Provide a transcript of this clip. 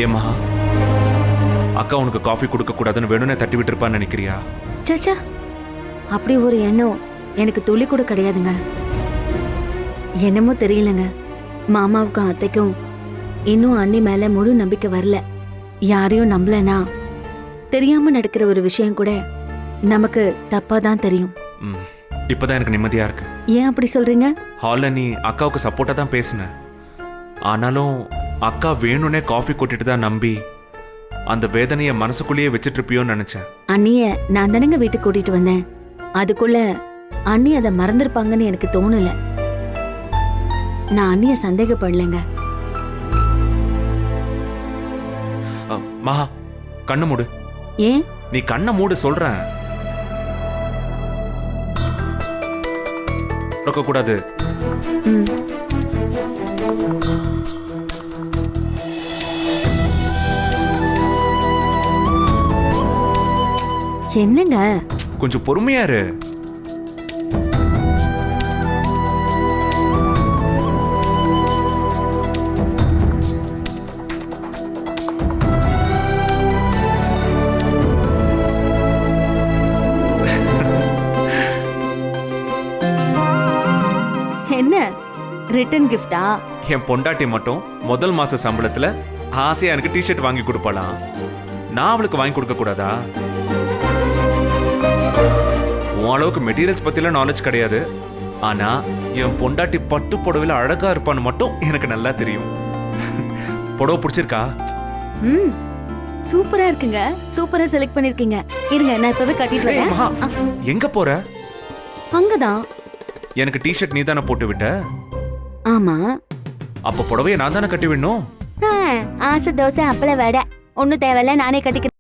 ஏன் மகா, அக்கா உனக்கு காஃபி கொடுக்க கூடாதுன்னு வேணும்னே தட்டி விட்டுருப்பான்னு நினைக்கிறியா? சச்சா, அப்படி ஒரு எண்ணம் எனக்கு துளி கூட கிடையாதுங்க. என்னமோ தெரியலங்க, மாமாவுக்கும் அத்தைக்கும் இன்னும் அண்ணி மேல முழு நம்பிக்கை வரல. யாரையும் நம்பலனா தெரியாம நடக்கிற ஒரு விஷயம் கூட நமக்கு தப்பா தான் தெரியும். இப்பதான் எனக்கு நிம்மதியா இருக்கு. ஏன் அப்படி சொல்றீங்க? ஹால்ல நீ அக்காவுக்கு சப்போர்ட்டா தான் பேசின. ஆனாலும் அக்கா வேணும்னே காஃபி கொட்டிட்டு தான் நம்பி அந்த வேதனைய மனசுக்குள்ளேயே வச்சிட்டு இருப்பியோன்னு நினைச்சேன். அண்ணிய நான் தானங்க வீட்டுக்கு கூட்டிட்டு வந்தேன். அதுக்குள்ள அண்ணி அதை மறந்துருப்பாங்கன்னு எனக்கு தோணல. நான் அண்ணிய சந்தேகப்படலைங்க. மகா, கண்ணு மூடு. ஏன்? நீ கண்ணை மூடு சொல்றேன். கூடாது. என்னங்க? கொஞ்சம் பொறுமையா இரு. என்ன ரிட்டர்ன் கிஃப்டா? என் பொண்டாட்டி மட்டும் முதல் மாச சம்பளத்துல ஆசையா எனக்கு டிஷர்ட் வாங்கி கொடுப்பாளாம். நான் அவளுக்கு வாங்கி கொடுக்க கூடாதா? உன் அளவுக்கு மெட்டீரியல்ஸ் பத்திலாம் நாலேஜ் கிடையாது. ஆனா என் பொண்டாட்டி பட்டு புடவையில அழகா இருப்பான்னு மட்டும் எனக்கு நல்லா தெரியும். புடவை பிடிச்சிருக்கா? சூப்பரா இருக்குங்க. சூப்பரா செலக்ட் பண்ணிருக்கீங்க. இருங்க, நான் இப்பவே கட்டிட்டு வரேன். எங்க போற? அங்கதான். எனக்கு டிஷர்ட் நீ தானே போட்டு விட்ட? ஆமா. அப்ப புடவைய நான் தானே கட்டி விடணும். ஆசை தோசை அப்பள வடை ஒன்னும் தேவையில்ல, நானே கட்டிக்கிறேன்.